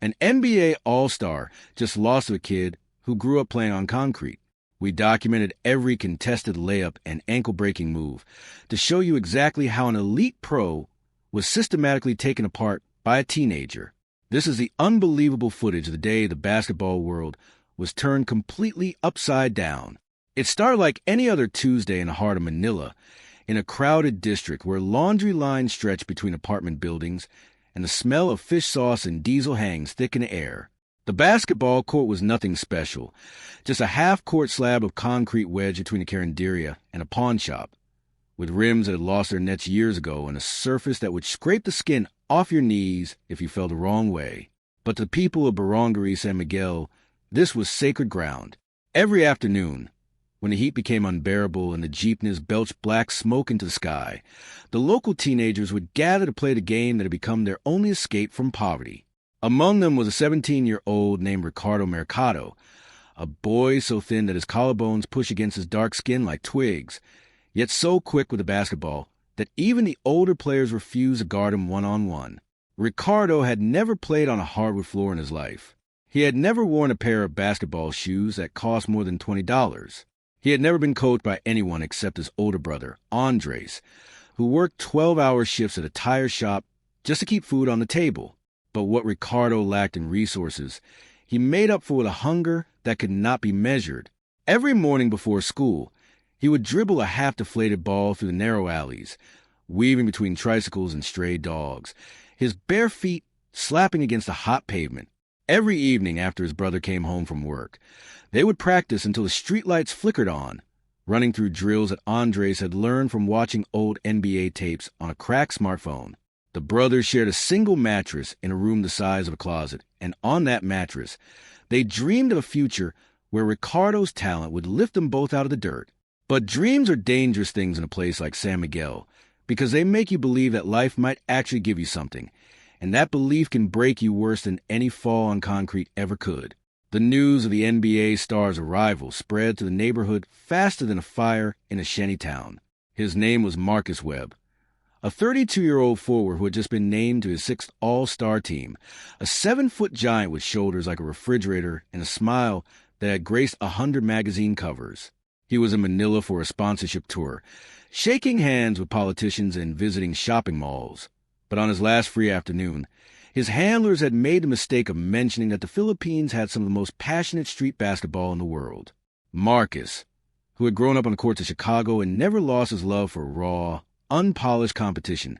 An NBA All-Star just lost to a kid who grew up playing on concrete. We documented every contested layup and ankle-breaking move to show you exactly how an elite pro was systematically taken apart by a teenager. This is the unbelievable footage of the day the basketball world was turned completely upside down. It started like any other Tuesday in the heart of Manila, in a crowded district where laundry lines stretch between apartment buildings and the smell of fish sauce and diesel hangs thick in the air. The basketball court was nothing special, just a half-court slab of concrete wedged between a carinderia and a pawn shop, with rims that had lost their nets years ago and a surface that would scrape the skin off your knees if you fell the wrong way. But to the people of Barangay San Miguel, this was sacred ground. Every afternoon, when the heat became unbearable and the jeepneys belched black smoke into the sky, the local teenagers would gather to play the game that had become their only escape from poverty. Among them was a 17-year-old named Ricardo Mercado, a boy so thin that his collarbones push against his dark skin like twigs, yet so quick with the basketball that even the older players refused to guard him one-on-one. Ricardo had never played on a hardwood floor in his life. He had never worn a pair of basketball shoes that cost more than $20. He had never been coached by anyone except his older brother, Andres, who worked 12-hour shifts at a tire shop just to keep food on the table. But what Ricardo lacked in resources, he made up for with a hunger that could not be measured. Every morning before school, he would dribble a half-deflated ball through the narrow alleys, weaving between tricycles and stray dogs, his bare feet slapping against the hot pavement. Every evening after his brother came home from work, they would practice until the streetlights flickered on, running through drills that Andres had learned from watching old NBA tapes on a cracked smartphone. The brothers shared a single mattress in a room the size of a closet, and on that mattress, they dreamed of a future where Ricardo's talent would lift them both out of the dirt. But dreams are dangerous things in a place like San Miguel, because they make you believe that life might actually give you something, and that belief can break you worse than any fall on concrete ever could. The news of the NBA star's arrival spread to the neighborhood faster than a fire in a shanty town. His name was Webb, a 32-year-old forward who had just been named to his 6th All-Star team, a 7-foot giant with shoulders like a refrigerator and a smile that had graced 100 magazine covers. He was in Manila for a sponsorship tour, shaking hands with politicians and visiting shopping malls. But on his last free afternoon, his handlers had made the mistake of mentioning that the Philippines had some of the most passionate street basketball in the world. Marcus, who had grown up on the courts of Chicago and never lost his love for raw, unpolished competition,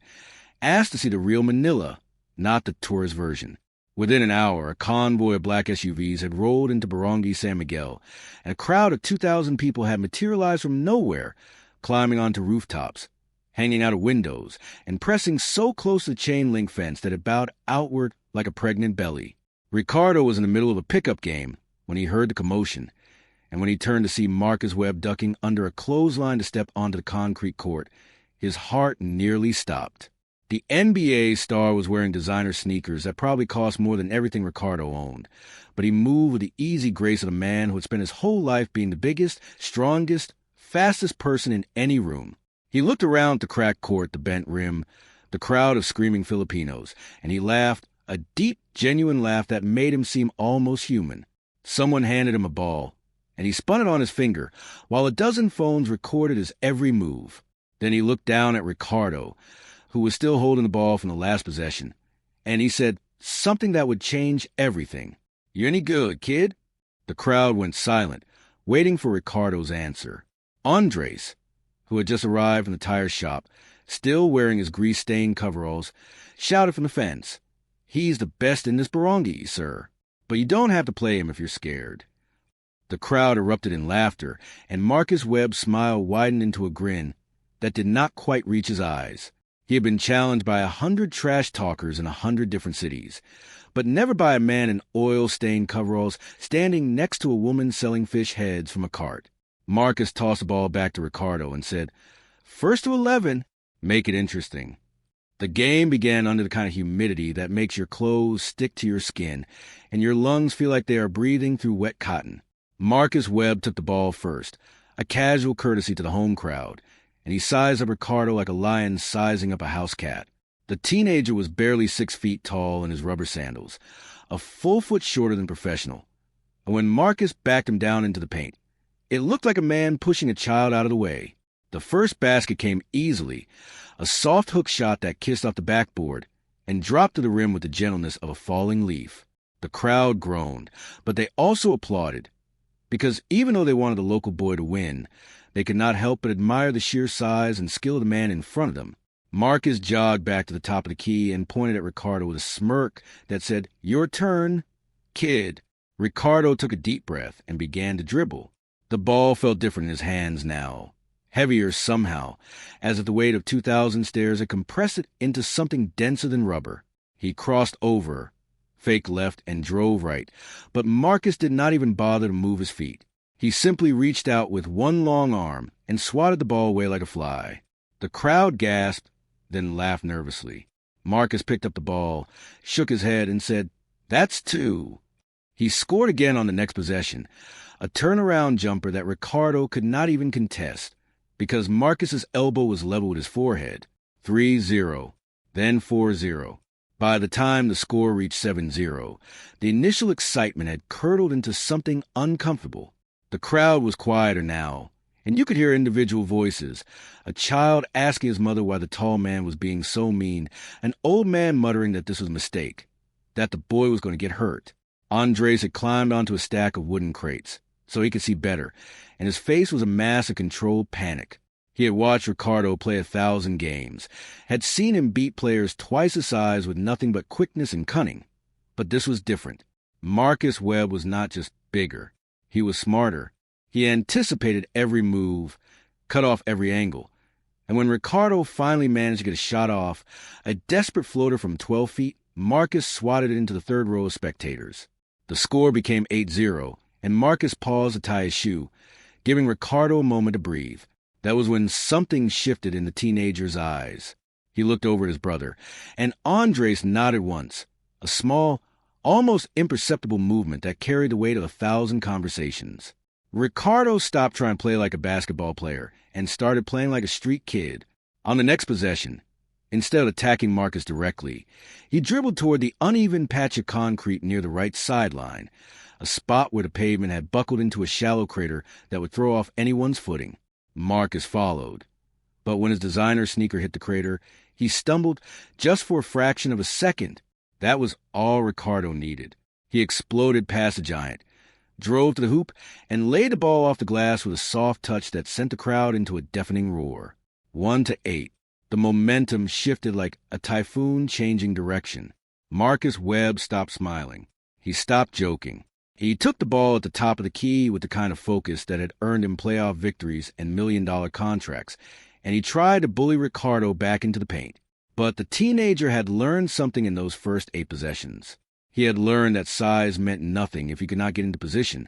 asked to see the real Manila, not the tourist version. Within an hour, a convoy of black SUVs had rolled into Barangay San Miguel, and a crowd of 2,000 people had materialized from nowhere, climbing onto rooftops, hanging out of windows, and pressing so close to the chain-link fence that it bowed outward like a pregnant belly. Ricardo was in the middle of a pickup game when he heard the commotion, and when he turned to see Marcus Webb ducking under a clothesline to step onto the concrete court, his heart nearly stopped. The NBA star was wearing designer sneakers that probably cost more than everything Ricardo owned, but he moved with the easy grace of a man who had spent his whole life being the biggest, strongest, fastest person in any room. He looked around at the cracked court, the bent rim, the crowd of screaming Filipinos, and he laughed, a deep, genuine laugh that made him seem almost human. Someone handed him a ball, and he spun it on his finger, while a dozen phones recorded his every move. Then he looked down at Ricardo, who was still holding the ball from the last possession, and he said something that would change everything. "You any good, kid?" The crowd went silent, waiting for Ricardo's answer. Andres, who had just arrived from the tire shop, still wearing his grease-stained coveralls, shouted from the fence, "He's the best in this barangay, sir. But you don't have to play him if you're scared." The crowd erupted in laughter, and Marcus Webb's smile widened into a grin that did not quite reach his eyes. He had been challenged by 100 trash talkers in 100 different cities, but never by a man in oil-stained coveralls standing next to a woman selling fish heads from a cart. Marcus tossed the ball back to Ricardo and said, "First to 11, make it interesting." The game began under the kind of humidity that makes your clothes stick to your skin and your lungs feel like they are breathing through wet cotton. Marcus Webb took the ball first, a casual courtesy to the home crowd, and he sized up Ricardo like a lion sizing up a house cat. The teenager was barely 6 feet tall in his rubber sandals, a full foot shorter than professional. And when Marcus backed him down into the paint, it looked like a man pushing a child out of the way. The first basket came easily, a soft hook shot that kissed off the backboard and dropped to the rim with the gentleness of a falling leaf. The crowd groaned, but they also applauded, because even though they wanted the local boy to win, they could not help but admire the sheer size and skill of the man in front of them. Marcus jogged back to the top of the key and pointed at Ricardo with a smirk that said, "Your turn, kid." Ricardo took a deep breath and began to dribble. The ball felt different in his hands now, heavier somehow, as if the weight of 2,000 stairs had compressed it into something denser than rubber. He crossed over, fake left, and drove right, but Marcus did not even bother to move his feet. He simply reached out with one long arm and swatted the ball away like a fly. The crowd gasped, then laughed nervously. Marcus picked up the ball, shook his head, and said, "That's two." He scored again on the next possession, a turnaround jumper that Ricardo could not even contest, because Marcus's elbow was level with his forehead. 3-0, then 4-0. By the time the score reached 7-0, the initial excitement had curdled into something uncomfortable. The crowd was quieter now, and you could hear individual voices, a child asking his mother why the tall man was being so mean, an old man muttering that this was a mistake, that the boy was going to get hurt. Andres had climbed onto a stack of wooden crates, so he could see better, and his face was a mass of controlled panic. He had watched Ricardo play 1,000 games, had seen him beat players twice his size with nothing but quickness and cunning. But this was different. Marcus Webb was not just bigger. He was smarter. He anticipated every move, cut off every angle. And when Ricardo finally managed to get a shot off, a desperate floater from 12 feet, Marcus swatted it into the third row of spectators. The score became 8-0, and Marcus paused to tie his shoe, giving Ricardo a moment to breathe. That was when something shifted in the teenager's eyes. He looked over at his brother, and Andres nodded once, a small, almost imperceptible movement that carried the weight of 1,000 conversations. Ricardo stopped trying to play like a basketball player and started playing like a street kid. On the next possession, instead of attacking Marcus directly, he dribbled toward the uneven patch of concrete near the right sideline, a spot where the pavement had buckled into a shallow crater that would throw off anyone's footing. Marcus followed, but when his designer sneaker hit the crater, he stumbled just for a fraction of a second. That was all Ricardo needed. He exploded past the giant, drove to the hoop, and laid the ball off the glass with a soft touch that sent the crowd into a deafening roar. 1-8. The momentum shifted like a typhoon changing direction. Marcus Webb stopped smiling. He stopped joking. He took the ball at the top of the key with the kind of focus that had earned him playoff victories and million-dollar contracts, and he tried to bully Ricardo back into the paint. But the teenager had learned something in those first 8 possessions. He had learned that size meant nothing if he could not get into position,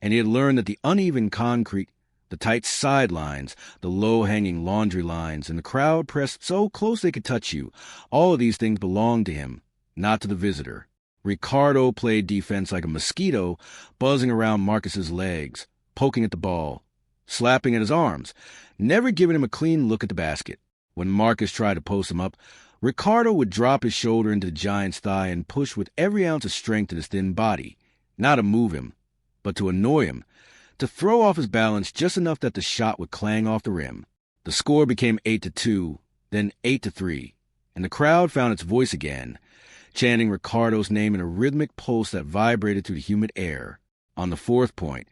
and he had learned that the uneven concrete, the tight sidelines, the low-hanging laundry lines, and the crowd pressed so close they could touch you, all of these things belonged to him, not to the visitor. Ricardo played defense like a mosquito, buzzing around Marcus's legs, poking at the ball, slapping at his arms, never giving him a clean look at the basket. When Marcus tried to post him up, Ricardo would drop his shoulder into the giant's thigh and push with every ounce of strength in his thin body, not to move him, but to annoy him, to throw off his balance just enough that the shot would clang off the rim. The score became 8-2, then 8-3, and the crowd found its voice again, chanting Ricardo's name in a rhythmic pulse that vibrated through the humid air. On the 4th point,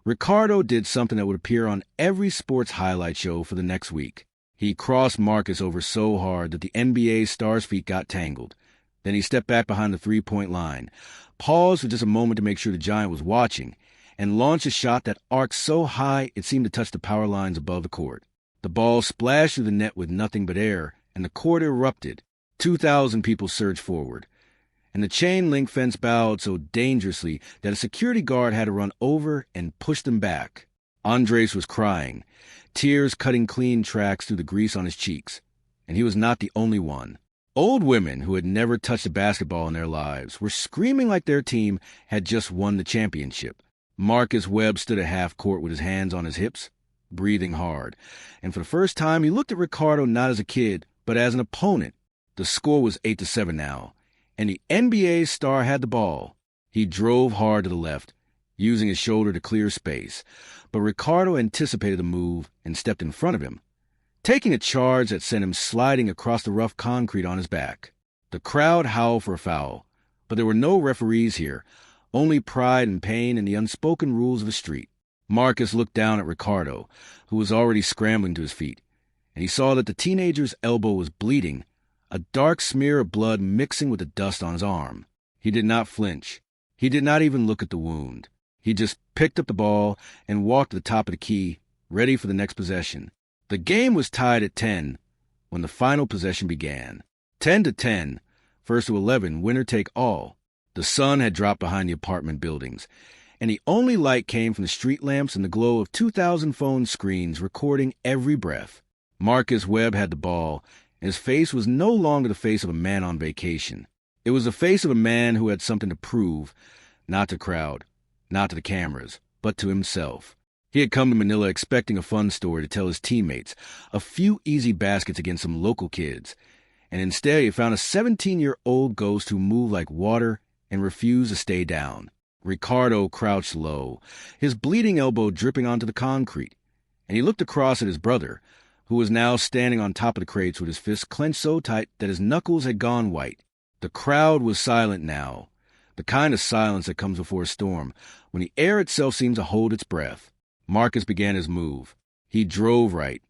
Ricardo did something that would appear on every sports highlight show for the next week. He crossed Marcus over so hard that the NBA star's feet got tangled. Then he stepped back behind the three-point line, paused for just a moment to make sure the giant was watching, and launched a shot that arced so high it seemed to touch the power lines above the court. The ball splashed through the net with nothing but air, and the court erupted. 2,000 people surged forward, and the chain-link fence bowed so dangerously that a security guard had to run over and push them back. Andres was crying, tears cutting clean tracks through the grease on his cheeks, and he was not the only one. Old women who had never touched a basketball in their lives were screaming like their team had just won the championship. Marcus Webb stood at half court with his hands on his hips, breathing hard, and for the first time he looked at Ricardo not as a kid, but as an opponent. The score was 8-7 now, and the NBA star had the ball. He drove hard to the left, using his shoulder to clear space, but Ricardo anticipated the move and stepped in front of him, taking a charge that sent him sliding across the rough concrete on his back. The crowd howled for a foul, but there were no referees here, only pride and pain and the unspoken rules of the street. Marcus looked down at Ricardo, who was already scrambling to his feet, and he saw that the teenager's elbow was bleeding, a dark smear of blood mixing with the dust on his arm. He did not flinch. He did not even look at the wound. He just picked up the ball and walked to the top of the key, ready for the next possession. The game was tied at 10 when the final possession began. 10-10, first to 11, winner take all. The sun had dropped behind the apartment buildings, and the only light came from the street lamps and the glow of 2,000 phone screens recording every breath. Marcus Webb had the ball, and his face was no longer the face of a man on vacation. It was the face of a man who had something to prove, not to the crowd, not to the cameras, but to himself. He had come to Manila expecting a fun story to tell his teammates, a few easy baskets against some local kids, and instead he found a 17-year-old ghost who moved like water and refused to stay down. Ricardo crouched low, his bleeding elbow dripping onto the concrete, and he looked across at his brother, who was now standing on top of the crates with his fists clenched so tight that his knuckles had gone white. The crowd was silent now, the kind of silence that comes before a storm, when the air itself seems to hold its breath. Marcus began his move. He drove right,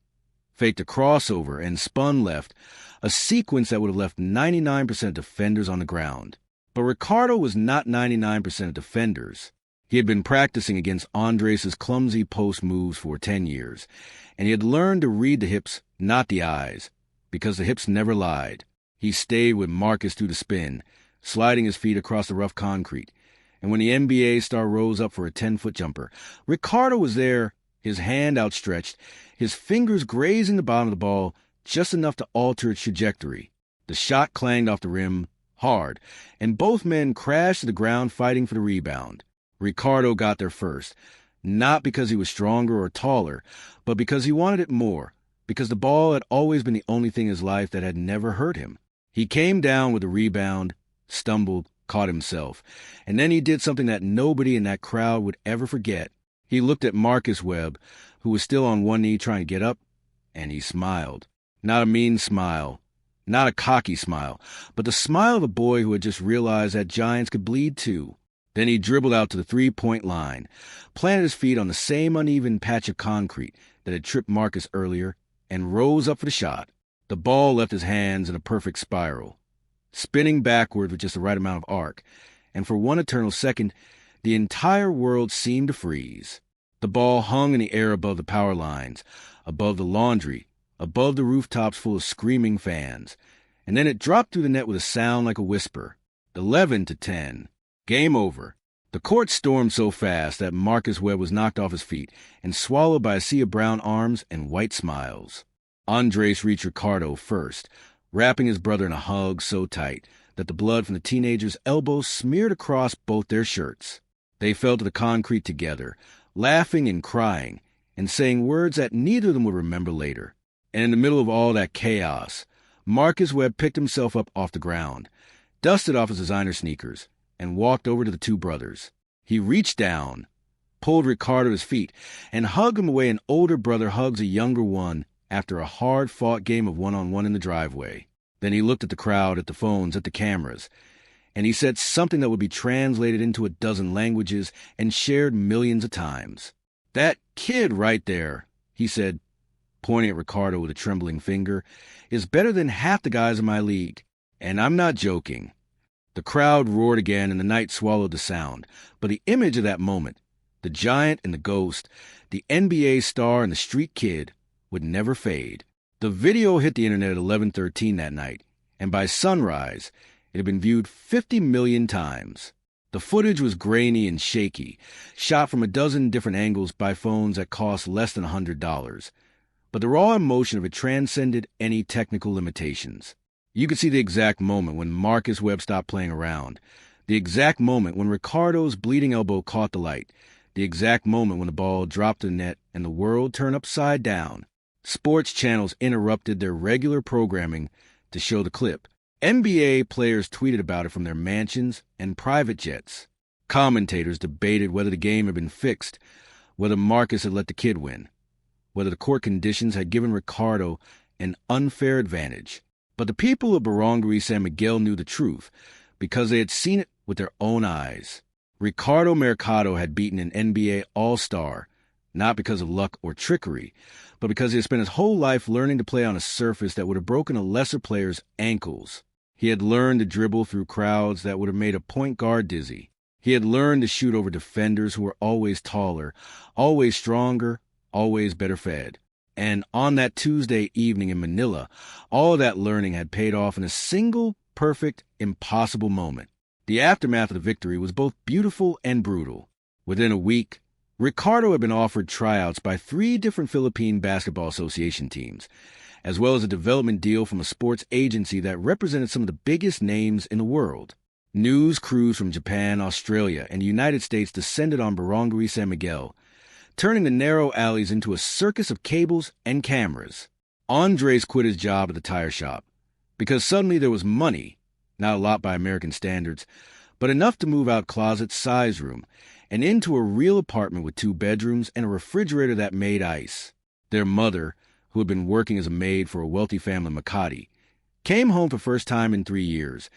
faked a crossover, and spun left, a sequence that would have left 99% of defenders on the ground. But Ricardo was not 99% of defenders. He had been practicing against Andres' clumsy post moves for 10 years, and he had learned to read the hips, not the eyes, because the hips never lied. He stayed with Marcus through the spin, sliding his feet across the rough concrete, and when the NBA star rose up for a 10-foot jumper, Ricardo was there, his hand outstretched, his fingers grazing the bottom of the ball just enough to alter its trajectory. The shot clanged off the rim, hard, and both men crashed to the ground fighting for the rebound. Ricardo got there first, not because he was stronger or taller, but because he wanted it more, because the ball had always been the only thing in his life that had never hurt him. He came down with the rebound, stumbled, caught himself, and then he did something that nobody in that crowd would ever forget. He looked at Marcus Webb, who was still on one knee trying to get up, and he smiled. Not a mean smile, not a cocky smile, but the smile of a boy who had just realized that giants could bleed too. Then he dribbled out to the three-point line, planted his feet on the same uneven patch of concrete that had tripped Marcus earlier, and rose up for the shot. The ball left his hands in a perfect spiral, spinning backward with just the right amount of arc, and for one eternal second, the entire world seemed to freeze. The ball hung in the air above the power lines, above the laundry, above the rooftops full of screaming fans, and then it dropped through the net with a sound like a whisper. 11-10. Game over. The court stormed so fast that Marcus Webb was knocked off his feet and swallowed by a sea of brown arms and white smiles. Andres reached Ricardo first, wrapping his brother in a hug so tight that the blood from the teenager's elbows smeared across both their shirts. They fell to the concrete together, laughing and crying, and saying words that neither of them would remember later. And in the middle of all that chaos, Marcus Webb picked himself up off the ground, dusted off his designer sneakers, and walked over to the two brothers. He reached down, pulled Ricardo to his feet, and hugged him the way an older brother hugs a younger one after a hard-fought game of one-on-one in the driveway. Then he looked at the crowd, at the phones, at the cameras, and he said something that would be translated into a dozen languages and shared millions of times. "That kid right there," he said, pointing at Ricardo with a trembling finger, "is better than half the guys in my league. And I'm not joking." The crowd roared again and the night swallowed the sound, but the image of that moment, the giant and the ghost, the NBA star and the street kid, would never fade. The video hit the internet at 11:13 that night, and by sunrise, it had been viewed 50 million times. The footage was grainy and shaky, shot from a dozen different angles by phones that cost less than $100, but the raw emotion of it transcended any technical limitations. You could see the exact moment when Marcus Webb stopped playing around, the exact moment when Ricardo's bleeding elbow caught the light, the exact moment when the ball dropped the net and the world turned upside down. Sports channels interrupted their regular programming to show the clip. NBA players tweeted about it from their mansions and private jets. Commentators debated whether the game had been fixed, whether Marcus had let the kid win, whether the court conditions had given Ricardo an unfair advantage. But the people of Barangay San Miguel knew the truth because they had seen it with their own eyes. Ricardo Mercado had beaten an NBA All-Star, not because of luck or trickery, but because he had spent his whole life learning to play on a surface that would have broken a lesser player's ankles. He had learned to dribble through crowds that would have made a point guard dizzy. He had learned to shoot over defenders who were always taller, always stronger, always better fed. And on that Tuesday evening in Manila, all of that learning had paid off in a single, perfect, impossible moment. The aftermath of the victory was both beautiful and brutal. Within a week, Ricardo had been offered tryouts by 3 different Philippine Basketball Association teams, as well as a development deal from a sports agency that represented some of the biggest names in the world. News crews from Japan, Australia, and the United States descended on Barangay San Miguel, turning the narrow alleys into a circus of cables and cameras. Andres quit his job at the tire shop because suddenly there was money, not a lot by American standards, but enough to move out closet's size room and into a real apartment with 2 bedrooms and a refrigerator that made ice. Their mother, who had been working as a maid for a wealthy family in Makati, came home for the first time in 3 years,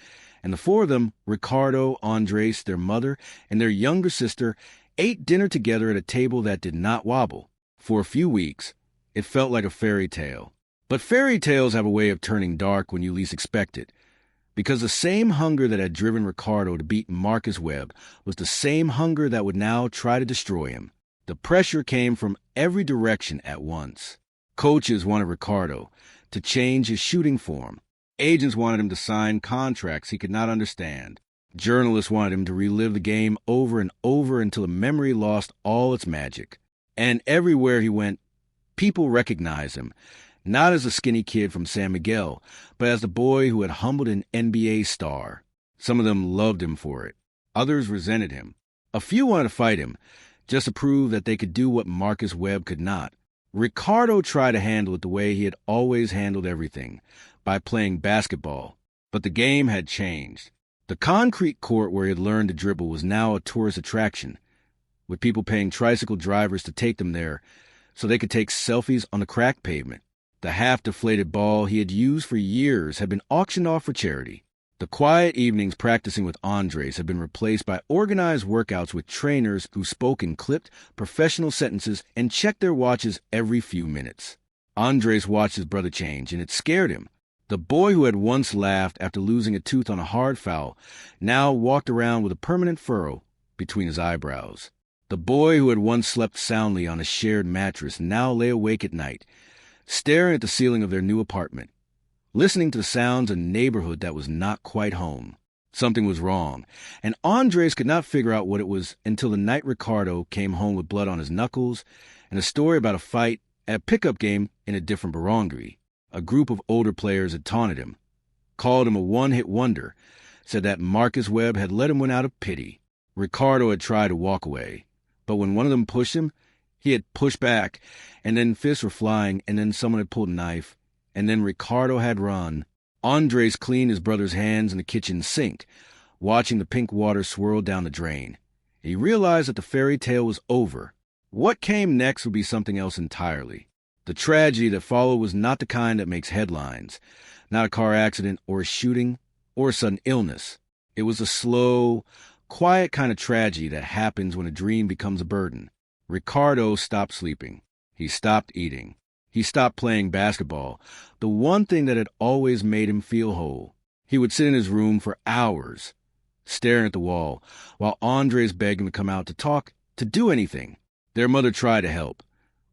and the 4 of them, Ricardo, Andres, their mother, and their younger sister, ate dinner together at a table that did not wobble. For a few weeks, it felt like a fairy tale. But fairy tales have a way of turning dark when you least expect it, because the same hunger that had driven Ricardo to beat Marcus Webb was the same hunger that would now try to destroy him. The pressure came from every direction at once. Coaches wanted Ricardo to change his shooting form. Agents wanted him to sign contracts he could not understand. Journalists wanted him to relive the game over and over until the memory lost all its magic. And everywhere he went, people recognized him, not as a skinny kid from San Miguel, but as the boy who had humbled an NBA star. Some of them loved him for it. Others resented him. A few wanted to fight him, just to prove that they could do what Marcus Webb could not. Ricardo tried to handle it the way he had always handled everything, by playing basketball. But the game had changed. The concrete court where he had learned to dribble was now a tourist attraction, with people paying tricycle drivers to take them there so they could take selfies on the cracked pavement. The half-deflated ball he had used for years had been auctioned off for charity. The quiet evenings practicing with Andres had been replaced by organized workouts with trainers who spoke in clipped, professional sentences and checked their watches every few minutes. Andres watched his brother change, and it scared him. The boy who had once laughed after losing a tooth on a hard foul now walked around with a permanent furrow between his eyebrows. The boy who had once slept soundly on a shared mattress now lay awake at night, staring at the ceiling of their new apartment, listening to the sounds of a neighborhood that was not quite home. Something was wrong, and Andres could not figure out what it was until the night Ricardo came home with blood on his knuckles and a story about a fight at a pickup game in a different barangay. A group of older players had taunted him, called him a one-hit wonder, said that Marcus Webb had let him win out of pity. Ricardo had tried to walk away, but when one of them pushed him, he had pushed back, and then fists were flying, and then someone had pulled a knife, and then Ricardo had run. Andres cleaned his brother's hands in the kitchen sink, watching the pink water swirl down the drain. He realized that the fairy tale was over. What came next would be something else entirely. The tragedy that followed was not the kind that makes headlines, not a car accident or a shooting or a sudden illness. It was a slow, quiet kind of tragedy that happens when a dream becomes a burden. Ricardo stopped sleeping. He stopped eating. He stopped playing basketball, the one thing that had always made him feel whole. He would sit in his room for hours, staring at the wall, while Andres begged him to come out to talk, to do anything. Their mother tried to help,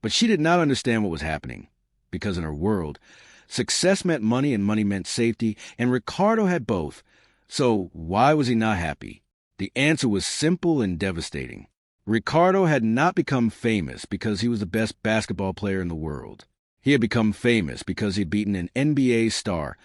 but she did not understand what was happening, because in her world, success meant money and money meant safety, and Ricardo had both. So why was he not happy? The answer was simple and devastating. Ricardo had not become famous because he was the best basketball player in the world. He had become famous because he had beaten an NBA star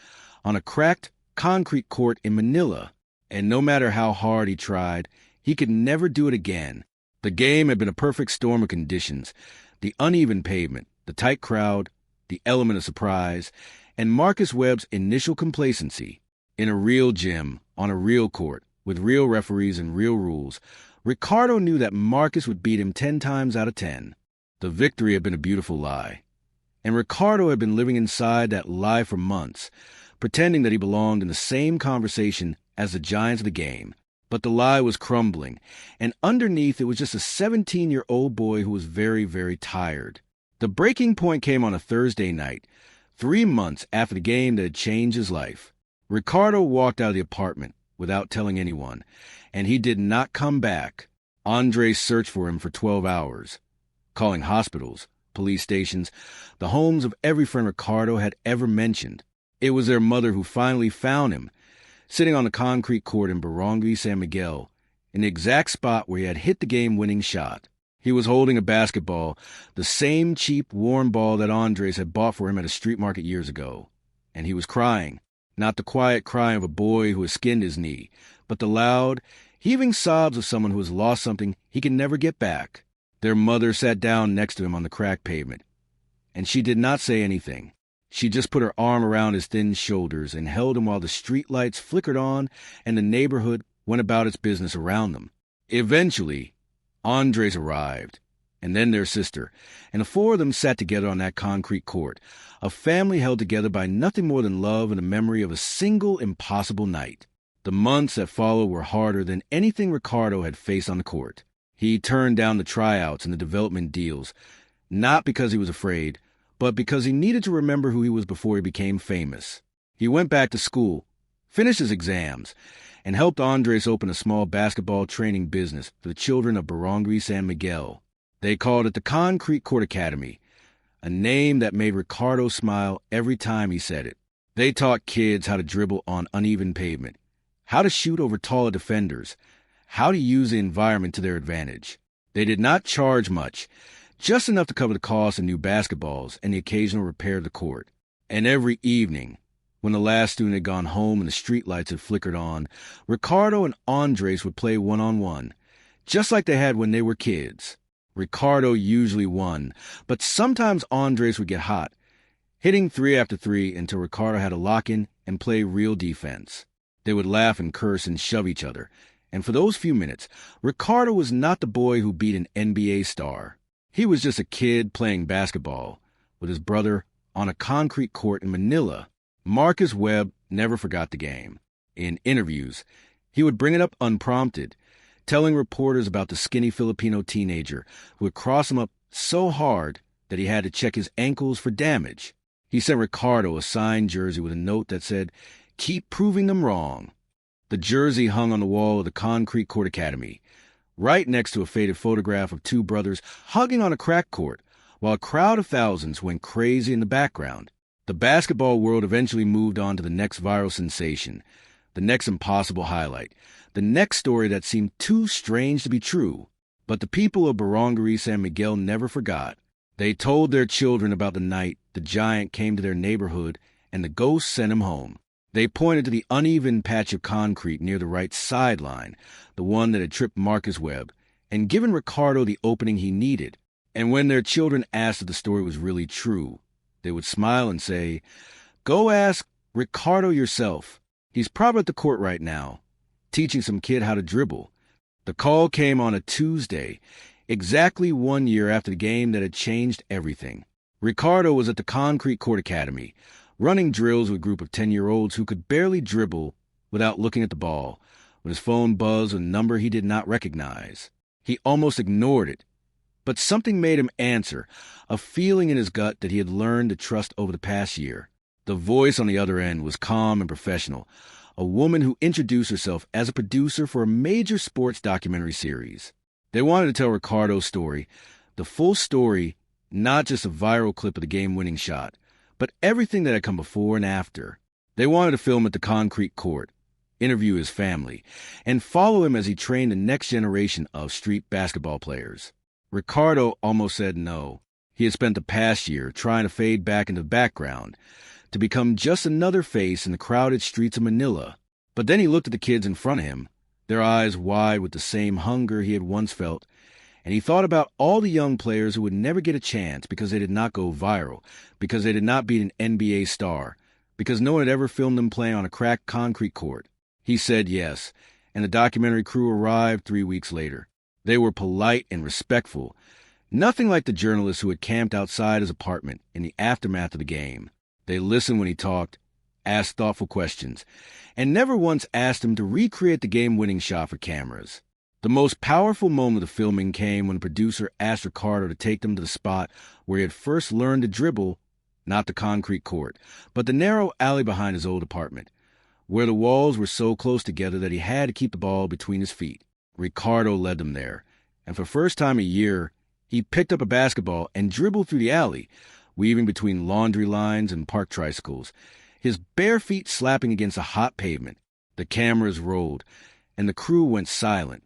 on a cracked concrete court in Manila, and no matter how hard he tried, he could never do it again. The game had been a perfect storm of conditions: the uneven pavement, the tight crowd, the element of surprise, and Marcus Webb's initial complacency. In a real gym, on a real court, with real referees and real rules, Ricardo knew that Marcus would beat him 10 times out of 10. The victory had been a beautiful lie. And Ricardo had been living inside that lie for months, pretending that he belonged in the same conversation as the giants of the game. But the lie was crumbling, and underneath it was just a 17-year-old boy who was very, very tired. The breaking point came on a Thursday night, 3 months after the game that had changed his life. Ricardo walked out of the apartment without telling anyone, and he did not come back. Andres searched for him for 12 hours, calling hospitals, police stations, the homes of every friend Ricardo had ever mentioned. It was their mother who finally found him, sitting on the concrete court in Barangay San Miguel, in the exact spot where he had hit the game-winning shot. He was holding a basketball, the same cheap, worn ball that Andres had bought for him at a street market years ago. And he was crying, not the quiet cry of a boy who has skinned his knee, but the loud, heaving sobs of someone who has lost something he can never get back. Their mother sat down next to him on the cracked pavement, and she did not say anything. She just put her arm around his thin shoulders and held him while the street lights flickered on and the neighborhood went about its business around them. Eventually, Andres arrived, and then their sister, and the four of them sat together on that concrete court, a family held together by nothing more than love and the memory of a single impossible night. The months that followed were harder than anything Ricardo had faced on the court. He turned down the tryouts and the development deals, not because he was afraid, but because he needed to remember who he was before he became famous. He went back to school, finished his exams, and helped Andres open a small basketball training business for the children of Barangay San Miguel. They called it the Concrete Court Academy, a name that made Ricardo smile every time he said it. They taught kids how to dribble on uneven pavement, how to shoot over taller defenders, how to use the environment to their advantage. They did not charge much, just enough to cover the cost of new basketballs and the occasional repair of the court. And every evening, when the last student had gone home and the streetlights had flickered on, Ricardo and Andres would play one-on-one, just like they had when they were kids. Ricardo usually won, but sometimes Andres would get hot, hitting 3 after 3 until Ricardo had to lock in and play real defense. They would laugh and curse and shove each other, and for those few minutes, Ricardo was not the boy who beat an NBA star. He was just a kid playing basketball with his brother on a concrete court in Manila. Marcus Webb never forgot the game. In interviews, he would bring it up unprompted, telling reporters about the skinny Filipino teenager who would cross him up so hard that he had to check his ankles for damage. He sent Ricardo a signed jersey with a note that said, "Keep proving them wrong." The jersey hung on the wall of the Concrete Court Academy, right next to a faded photograph of 2 brothers hugging on a crack court, while a crowd of thousands went crazy in the background. The basketball world eventually moved on to the next viral sensation, the next impossible highlight, the next story that seemed too strange to be true. But the people of Barangay San Miguel never forgot. They told their children about the night the giant came to their neighborhood and the ghost sent him home. They pointed to the uneven patch of concrete near the right sideline, the one that had tripped Marcus Webb, and given Ricardo the opening he needed. And when their children asked if the story was really true, they would smile and say, "Go ask Ricardo yourself. He's probably at the court right now, teaching some kid how to dribble." The call came on a Tuesday, exactly 1 year after the game that had changed everything. Ricardo was at the Concrete Court Academy, running drills with a group of 10-year-olds who could barely dribble without looking at the ball, when his phone buzzed with a number he did not recognize. He almost ignored it, but something made him answer, a feeling in his gut that he had learned to trust over the past year. The voice on the other end was calm and professional, a woman who introduced herself as a producer for a major sports documentary series. They wanted to tell Ricardo's story, the full story, not just a viral clip of the game-winning shot, but everything that had come before and after. They wanted to film at the concrete court, interview his family, and follow him as he trained the next generation of street basketball players. Ricardo almost said no. He had spent the past year trying to fade back into the background, to become just another face in the crowded streets of Manila. But then he looked at the kids in front of him, their eyes wide with the same hunger he had once felt, and he thought about all the young players who would never get a chance because they did not go viral, because they did not beat an NBA star, because no one had ever filmed them playing on a cracked concrete court. He said yes, and the documentary crew arrived 3 weeks later. They were polite and respectful, nothing like the journalists who had camped outside his apartment in the aftermath of the game. They listened when he talked, asked thoughtful questions, and never once asked him to recreate the game-winning shot for cameras. The most powerful moment of the filming came when the producer asked Ricardo to take them to the spot where he had first learned to dribble, not the concrete court, but the narrow alley behind his old apartment, where the walls were so close together that he had to keep the ball between his feet. Ricardo led them there, and for the first time in a year, he picked up a basketball and dribbled through the alley, weaving between laundry lines and parked tricycles, his bare feet slapping against a hot pavement. The cameras rolled, and the crew went silent,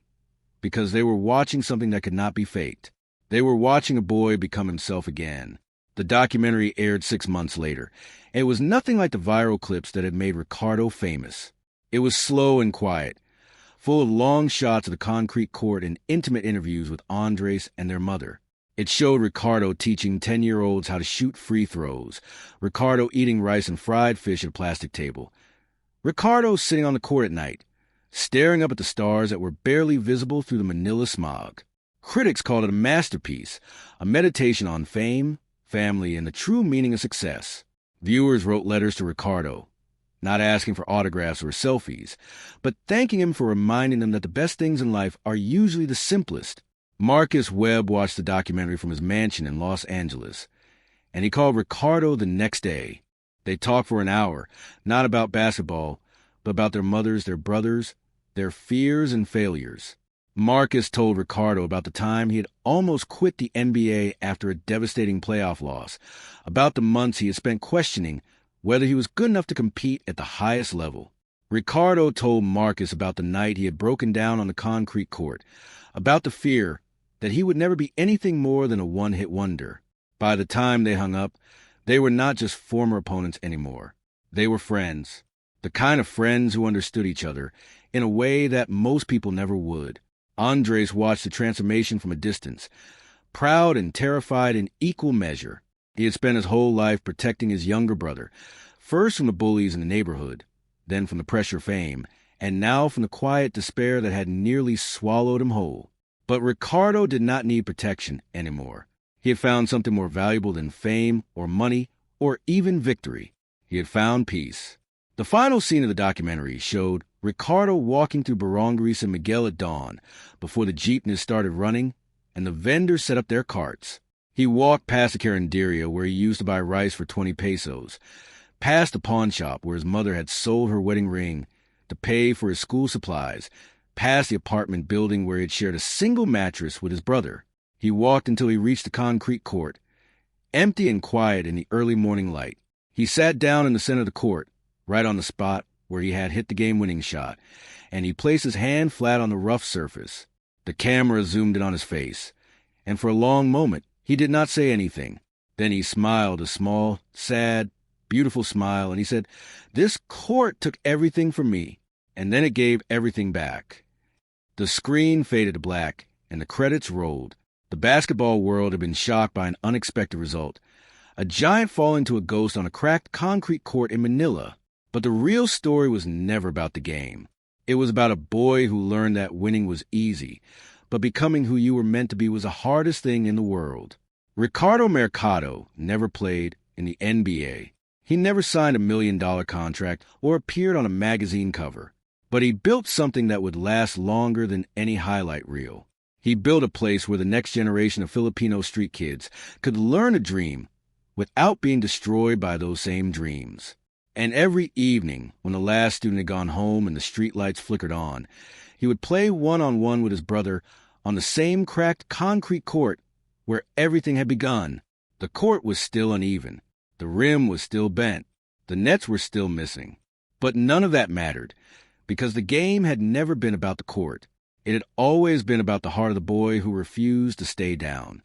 because they were watching something that could not be faked. They were watching a boy become himself again. The documentary aired 6 months later, and it was nothing like the viral clips that had made Ricardo famous. It was slow and quiet, full of long shots of the concrete court and intimate interviews with Andres and their mother. It showed Ricardo teaching 10-year-olds how to shoot free throws, Ricardo eating rice and fried fish at a plastic table, Ricardo sitting on the court at night, staring up at the stars that were barely visible through the Manila smog. Critics called it a masterpiece, a meditation on fame, family, and the true meaning of success. Viewers wrote letters to Ricardo, not asking for autographs or selfies, but thanking him for reminding them that the best things in life are usually the simplest. Marcus Webb watched the documentary from his mansion in Los Angeles, and he called Ricardo the next day. They talked for an hour, not about basketball, but about their mothers, their brothers, their fears and failures. Marcus told Ricardo about the time he had almost quit the NBA after a devastating playoff loss, about the months he had spent questioning whether he was good enough to compete at the highest level. Ricardo told Marcus about the night he had broken down on the concrete court, about the fear that he would never be anything more than a one-hit wonder. By the time they hung up, they were not just former opponents anymore. They were friends, the kind of friends who understood each other in a way that most people never would. Andres watched the transformation from a distance, proud and terrified in equal measure. He had spent his whole life protecting his younger brother, first from the bullies in the neighborhood, then from the pressure of fame, and now from the quiet despair that had nearly swallowed him whole. But Ricardo did not need protection anymore. He had found something more valuable than fame or money or even victory. He had found peace. The final scene of the documentary showed Ricardo walking through Barangay San Miguel at dawn, before the jeepneys started running and the vendors set up their carts. He walked past the carinderia where he used to buy rice for 20 pesos, past the pawn shop where his mother had sold her wedding ring to pay for his school supplies, past the apartment building where he had shared a single mattress with his brother. He walked until he reached the concrete court, empty and quiet in the early morning light. He sat down in the center of the court, right on the spot where he had hit the game-winning shot, and he placed his hand flat on the rough surface. The camera zoomed in on his face, and for a long moment he did not say anything. Then he smiled, a small, sad, beautiful smile, and he said, "This court took everything from me, and then it gave everything back." The screen faded to black, and the credits rolled. The basketball world had been shocked by an unexpected result, a giant falling to a ghost on a cracked concrete court in Manila. But the real story was never about the game. It was about a boy who learned that winning was easy, but becoming who you were meant to be was the hardest thing in the world. Ricardo Mercado never played in the NBA. He never signed $1 million contract or appeared on a magazine cover. But he built something that would last longer than any highlight reel. He built a place where the next generation of Filipino street kids could learn a dream without being destroyed by those same dreams. And every evening, when the last student had gone home and the street lights flickered on, he would play one-on-one with his brother on the same cracked concrete court where everything had begun. The court was still uneven. The rim was still bent. The nets were still missing. But none of that mattered, because the game had never been about the court. It had always been about the heart of the boy who refused to stay down.